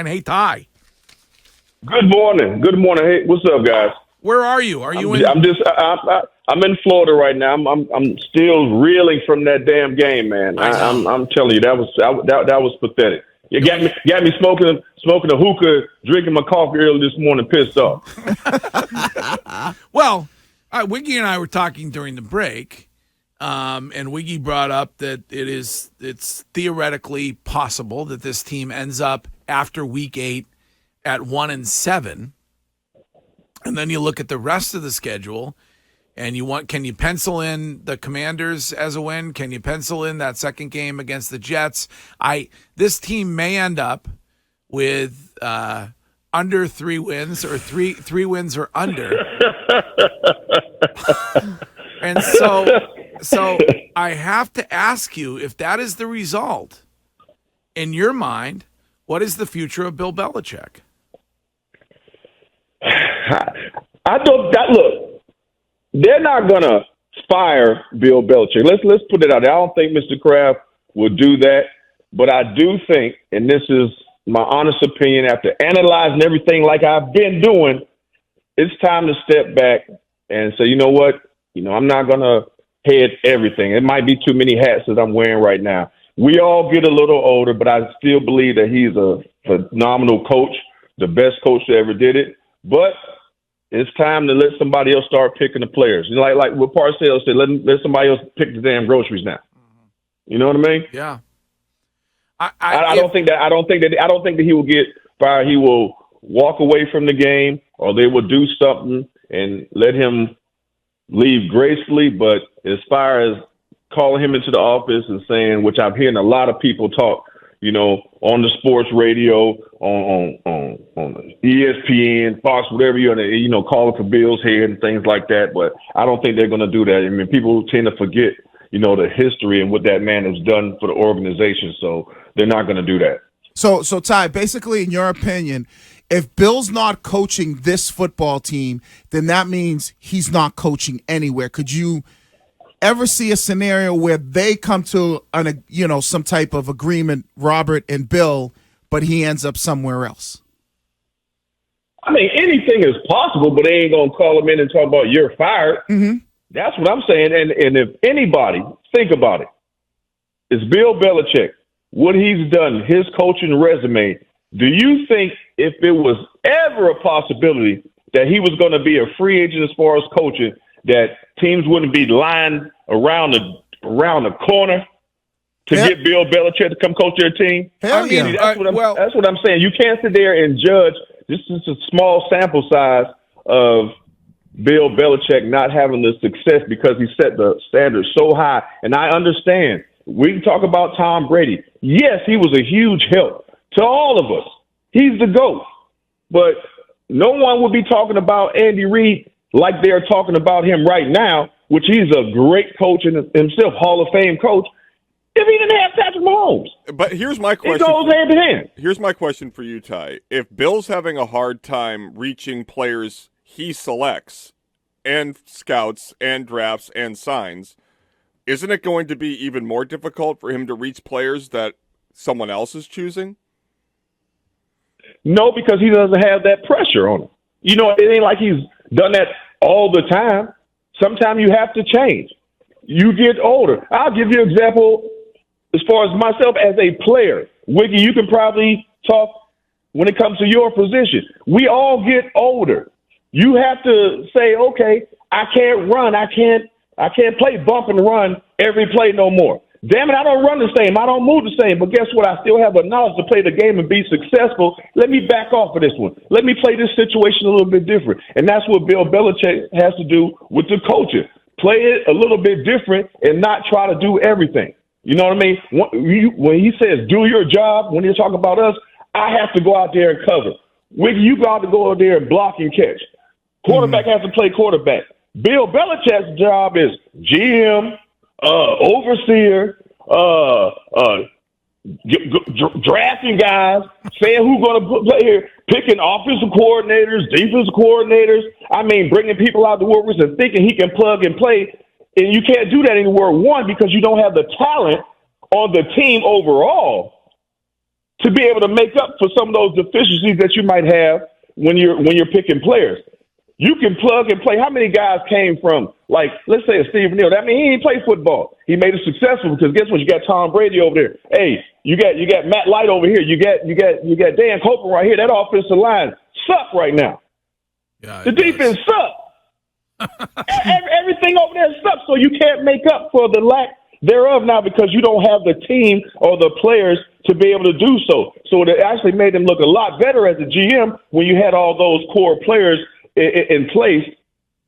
Hey, Ty. Good morning. Good morning. Hey, what's up, guys? Where are you? Are you in? I'm in Florida right now. I'm still reeling from that damn game, man. I'm telling you, that was pathetic. You got me smoking a hookah, drinking my coffee early this morning, pissed off. Well, Wiggy and I were talking during the break, and Wiggy brought up that it's theoretically possible that this team ends up after Week 8 at 1-7, and then you look at the rest of the schedule, and can you pencil in the Commanders as a win? Can you pencil in that second game against the Jets? This team may end up with under 3 wins or three wins or under. And so I have to ask you, if that is the result, in your mind, what is the future of Bill Belichick? I don't. Look, they're not gonna fire Bill Belichick. Let's put it out there. I don't think Mr. Kraft will do that, but I do think, and this is my honest opinion after analyzing everything like I've been doing, it's time to step back and say, you know what? I'm not gonna head everything. It might be too many hats that I'm wearing right now. We all get a little older, but I still believe that he's a phenomenal coach, the best coach that ever did it. But it's time to let somebody else start picking the players. Like what Parcells said, let somebody else pick the damn groceries now. You know what I mean? Yeah. I don't think that he will get fired. He will walk away from the game, or they will do something and let him leave gracefully. But as far as calling him into the office and saying, which I'm hearing a lot of people talk, on the sports radio, on ESPN, Fox, whatever you're, calling for Bill's head and things like that. But I don't think they're going to do that. I mean, people tend to forget, the history and what that man has done for the organization. So they're not going to do that. So Ty, basically, in your opinion, if Bill's not coaching this football team, then that means he's not coaching anywhere. Could you ever see a scenario where they come to some type of agreement, Robert and Bill, but he ends up somewhere else? I mean, anything is possible, but they ain't gonna call him in and talk about you're fired. Mm-hmm. That's what I'm saying. And if anybody, think about it, it's Bill Belichick. What he's done, his coaching resume. Do you think if it was ever a possibility that he was going to be a free agent as far as coaching, that teams wouldn't be lined around the corner to get Bill Belichick to come coach their team? Hell yeah. That's what I'm saying. You can't sit there and judge. This is a small sample size of Bill Belichick not having the success because he set the standard so high. And I understand. We can talk about Tom Brady. Yes, he was a huge help to all of us. He's the GOAT. But no one would be talking about Andy Reid like they're talking about him right now, which he's a great coach in himself, Hall of Fame coach, if he didn't have Patrick Mahomes. But here's my question. It goes hand in hand. Here's my question for you, Ty. If Bill's having a hard time reaching players he selects and scouts and drafts and signs, isn't it going to be even more difficult for him to reach players that someone else is choosing? No, because he doesn't have that pressure on him. It ain't like he's done that all the time. Sometimes you have to change. You get older. I'll give you an example as far as myself as a player. Wiggy, you can probably talk when it comes to your position. We all get older. You have to say, okay, I can't run. I can't play bump and run every play no more. Damn it, I don't run the same. I don't move the same. But guess what? I still have a knowledge to play the game and be successful. Let me back off of this one. Let me play this situation a little bit different. And that's what Bill Belichick has to do with the coaching. Play it a little bit different and not try to do everything. You know what I mean? When he says do your job, when you're talking about us, I have to go out there and cover. Wiggy, you got to go out there and block and catch. Quarterback has to play quarterback. Bill Belichick's job is GM, overseer, drafting guys, saying who's going to play here, picking offensive coordinators, defensive coordinators. I mean, bringing people out the workers and thinking he can plug and play. And you can't do that anymore, one, because you don't have the talent on the team overall. to be able to make up for some of those deficiencies that you might have when you're picking players. You can plug and play. How many guys came from, like, let's say a Steve Neal? That mean he didn't play football. He made it successful because guess what? You got Tom Brady over there. Hey, you got Matt Light over here. You got Dan Copeland right here. That offensive line suck right now. Yeah, the defense sucks. Everything over there sucks. So you can't make up for the lack thereof now because you don't have the team or the players to be able to do so. So it actually made them look a lot better as a GM when you had all those core players in place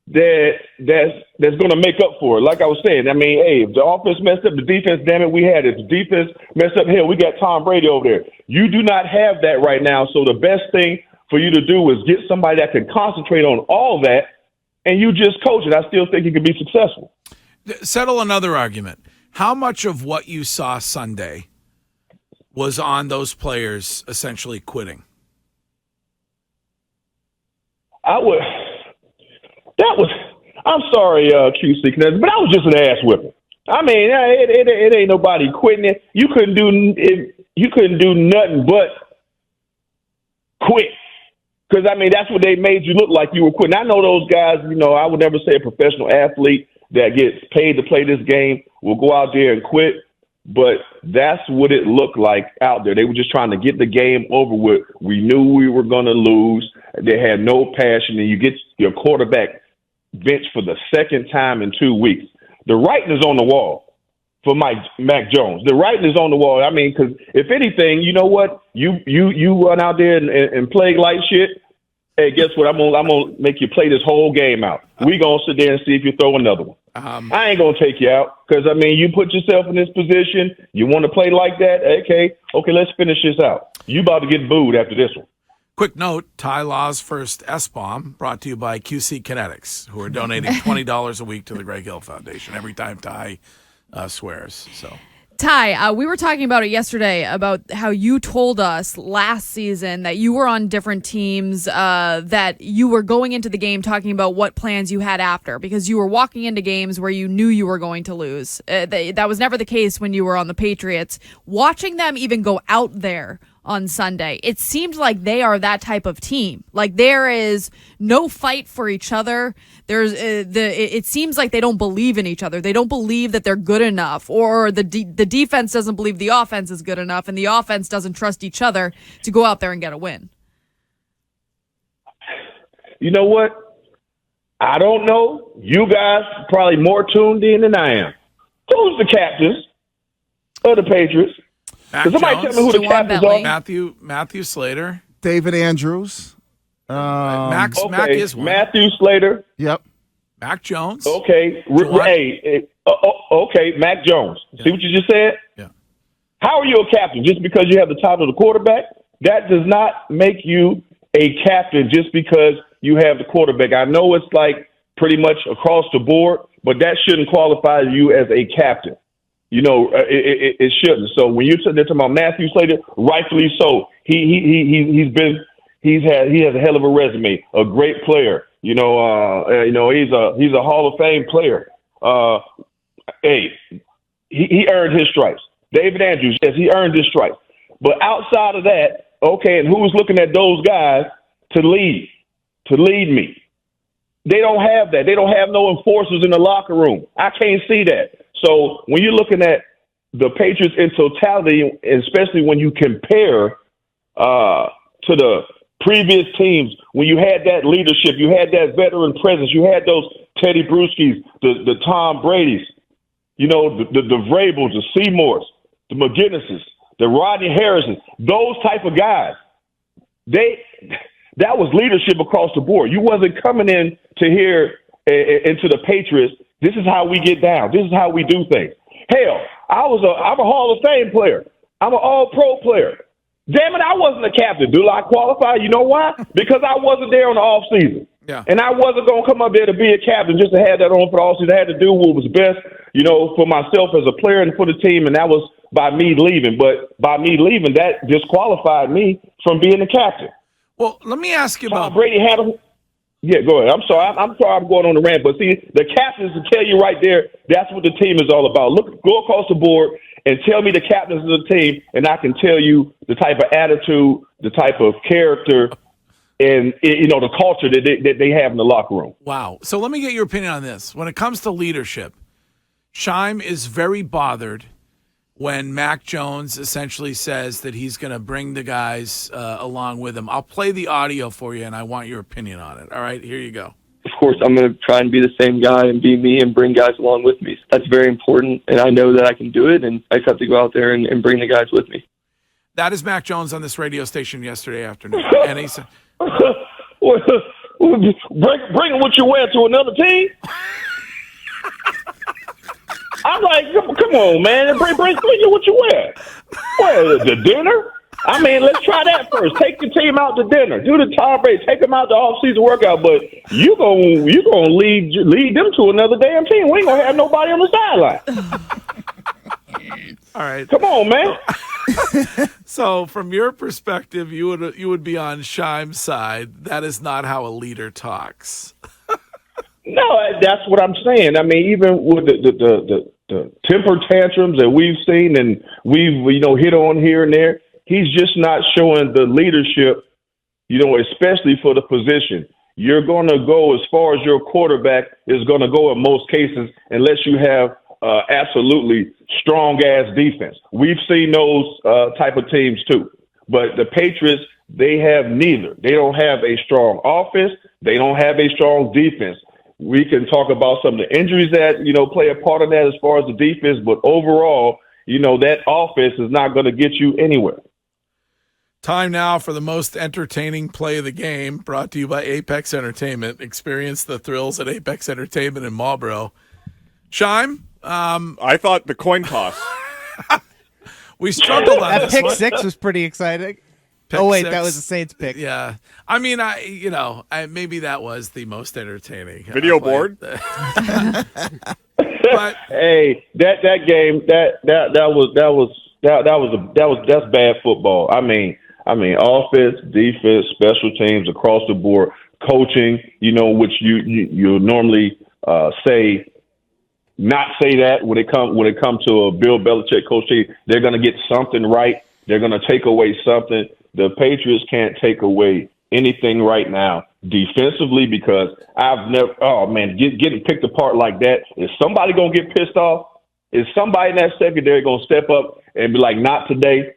that's going to make up for it. Like I was saying, I mean, hey, if the offense messed up, the defense, damn it, we had it. If the defense messed up, hell, we got Tom Brady over there. You do not have that right now. So the best thing for you to do is get somebody that can concentrate on all that, and you just coach it. I still think you can be successful. Settle another argument. How much of what you saw Sunday was on those players essentially quitting? I'm sorry, QC, but that was just an ass whipping. I mean, it ain't nobody quitting it. You couldn't do nothing but quit. Because, I mean, that's what they made you look like you were quitting. I know those guys, I would never say a professional athlete that gets paid to play this game will go out there and quit. But that's what it looked like out there. They were just trying to get the game over with. We knew we were going to lose. They had no passion. And you get your quarterback benched for the second time in 2 weeks. The writing is on the wall for Mac Jones. The writing is on the wall. I mean, because if anything, you know what? You run out there and play like shit. Hey, guess what? I'm gonna make you play this whole game out. We gonna sit there and see if you throw another one. I ain't gonna take you out because I mean you put yourself in this position. You want to play like that? Okay, let's finish this out. You about to get booed after this one. Quick note: Ty Law's first S-bomb brought to you by QC Kinetics, who are donating $20 a week to the Greg Hill Foundation every time Ty swears. So. Ty, we were talking about it yesterday about how you told us last season that you were on different teams, that you were going into the game talking about what plans you had after because you were walking into games where you knew you were going to lose. That was never the case when you were on the Patriots. Watching them even go out there on Sunday, it seemed like they are that type of team. Like there is no fight for each other. It seems like they don't believe in each other. They don't believe that they're good enough, or the defense doesn't believe the offense is good enough, and the offense doesn't trust each other to go out there and get a win. You know what? I don't know. You guys probably more tuned in than I am. Who's the captains of the Patriots? Mac somebody Jones, tell me who the captains are. Matthew Slater. David Andrews. Mac is one. Matthew Slater. Yep. Mac Jones. Okay. Okay, Mac Jones. Yeah. See what you just said? Yeah. How are you a captain? Just because you have the title of the quarterback? That does not make you a captain just because you have the quarterback. I know it's like pretty much across the board, but that shouldn't qualify you as a captain. It shouldn't. So when you're talking about Matthew Slater, rightfully so. He has a hell of a resume, a great player. He's a Hall of Fame player. He earned his stripes. David Andrews, yes, he earned his stripes. But outside of that, okay, and who's looking at those guys to lead me? They don't have that. They don't have no enforcers in the locker room. I can't see that. So when you're looking at the Patriots in totality, especially when you compare to the previous teams, when you had that leadership, you had that veteran presence, you had those Teddy Bruschi's, the Tom Brady's, the Vrabels, the Seymours, the McGinnises, the Rodney Harrisons, those type of guys. That was leadership across the board. You wasn't coming in to here into the Patriots. This is how we get down. This is how we do things. Hell, I'm a Hall of Fame player. I'm an All-Pro player. Damn it, I wasn't a captain. Do I qualify? You know why? Because I wasn't there on the off season. Yeah. And I wasn't going to come up there to be a captain just to have that on for the off season. I had to do what was best, for myself as a player and for the team, and that was by me leaving. But by me leaving, that disqualified me from being a captain. Well, let me ask you about Brady had him. Yeah, go ahead. I'm sorry I'm going on the rant, but see, the captains will tell you right there, that's what the team is all about. Go across the board and tell me the captains of the team, and I can tell you the type of attitude, the type of character, and the culture that they have in the locker room. Wow. So let me get your opinion on this. When it comes to leadership, Scheim is very bothered when Mac Jones essentially says that he's going to bring the guys along with him. I'll play the audio for you, and I want your opinion on it. All right, here you go. Of course, I'm going to try and be the same guy and be me and bring guys along with me. That's very important, and I know that I can do it, and I just have to go out there and bring the guys with me. That is Mac Jones on this radio station yesterday afternoon. And he said, bring it what you wear to another team? I'm like, come on, man. Bring it what you wear. Well, the dinner? I mean, let's try that first. Take the team out to dinner. Do the Tom Brady. Take them out to off-season workout. But you gonna lead them to another damn team. We ain't gonna have nobody on the sideline. all right. Come on, man. So from your perspective, you would be on Scheim's side. That is not how a leader talks. No, that's what I'm saying. I mean, even with the temper tantrums that we've seen and we've hit on here and there, he's just not showing the leadership, especially for the position. You're going to go as far as your quarterback is going to go in most cases unless you have absolutely strong-ass defense. We've seen those type of teams too. But the Patriots, they have neither. They don't have a strong offense. They don't have a strong defense. We can talk about some of the injuries that, play a part of that as far as the defense. But overall, that offense is not going to get you anywhere. Time now for the most entertaining play of the game, brought to you by Apex Entertainment. Experience the thrills at Apex Entertainment in Marlboro. Scheim? I thought the coin toss. We struggled on That this pick one. six was pretty exciting. Pick That six. was the Saints pick. Yeah. I mean, maybe that was the most entertaining. Video board? But Hey, that game that's bad football. I mean, offense, defense, special teams across the board, coaching. Which you normally not say that when it comes to a Bill Belichick coach team. They're going to get something right. They're going to take away something. The Patriots can't take away anything right now defensively because I've never. Oh man, getting picked apart like that. Is somebody going to get pissed off? Is somebody in that secondary going to step up and be like, not today?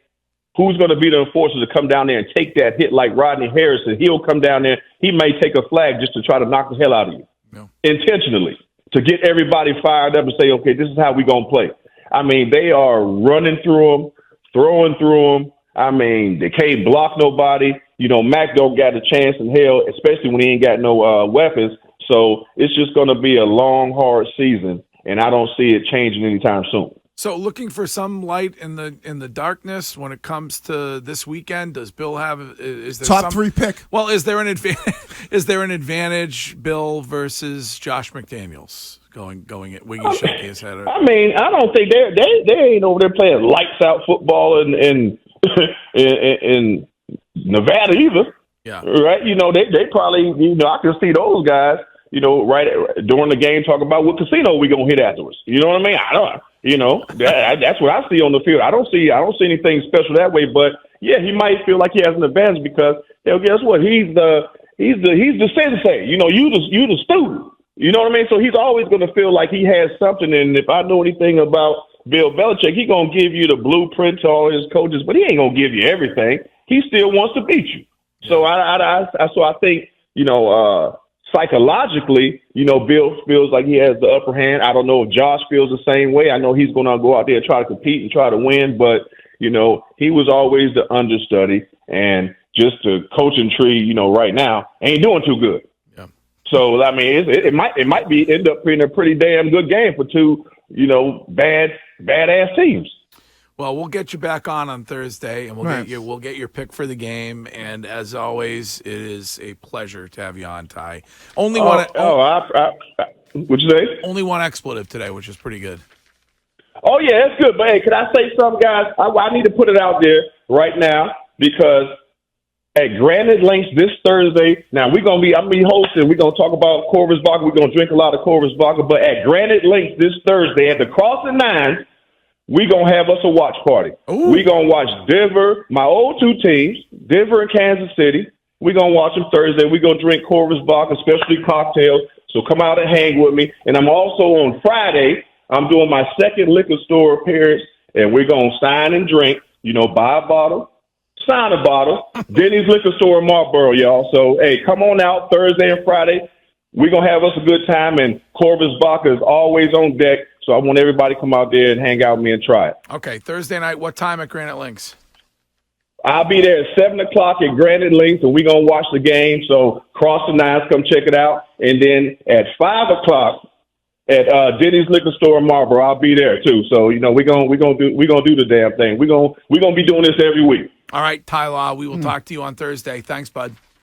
Who's going to be the enforcer to come down there and take that hit like Rodney Harrison? He'll come down there. He may take a flag just to try to knock the hell out of you intentionally to get everybody fired up and say, okay, this is how we're going to play. I mean, they are running through them, throwing through them. I mean, they can't block nobody. Mac don't got a chance in hell, especially when he ain't got no weapons. So it's just going to be a long, hard season, and I don't see it changing anytime soon. so looking for some light in the darkness when it comes to this weekend. Does Bill have? Is there Top three pick. Well, is there an advantage? Is there an advantage, Bill versus Josh McDaniels? Going at Wiggy shaking his head. I mean, I don't think they ain't over there playing lights out football in Nevada either. Yeah. Right. They probably, I can see those guys, right during the game talking about what casino we going to hit afterwards. You know what I mean? I don't, that's what I see on the field. I don't see anything special that way, but yeah, he might feel like he has an advantage because, guess what? He's the sensei, you the student. You know what I mean? So he's always going to feel like he has something. And if I know anything about Bill Belichick, he's going to give you the blueprint to all his coaches, but he ain't going to give you everything. He still wants to beat you. So I think, psychologically, Bill feels like he has the upper hand. I don't know if Josh feels the same way. I know he's going to go out there and try to compete and try to win, but, he was always the understudy. And just the coaching tree, right now, ain't doing too good. Yeah. So, I mean, it might end up being a pretty damn good game for two, badass teams. Well, we'll get you back on Thursday, and we'll get your pick for the game. And as always, it is a pleasure to have you on, Ty. Only one what'd you say? Only one expletive today, which is pretty good. Oh yeah, that's good. But hey, can I say something, guys? I need to put it out there right now because at Granite Links this Thursday. Now I'm gonna be hosting. We're gonna talk about Corvus Vodka. We're gonna drink a lot of Corvus Vodka. But at Granite Links this Thursday at the Crossing Nine. we going to have us a watch party. Ooh. We going to watch Denver, my old two teams, Denver and Kansas City. We going to watch them Thursday. We going to drink Corvus Vodka, especially cocktails. So come out and hang with me. And I'm also on Friday, I'm doing my second liquor store appearance, and we're going to sign and drink, buy a bottle, sign a bottle. Denny's Liquor Store in Marlboro, y'all. So, hey, come on out Thursday and Friday. We're going to have us a good time, and Corvus Vodka is always on deck. So I want everybody to come out there and hang out with me and try it. Okay, Thursday night, what time at Granite Links? I'll be there at 7 o'clock at Granite Links, and we're going to watch the game. So cross the nines, come check it out. And then at 5 o'clock at Denny's Liquor Store in Marlboro, I'll be there too. So, we're gonna do the damn thing. We're gonna be doing this every week. All right, Ty Law, we will talk to you on Thursday. Thanks, bud.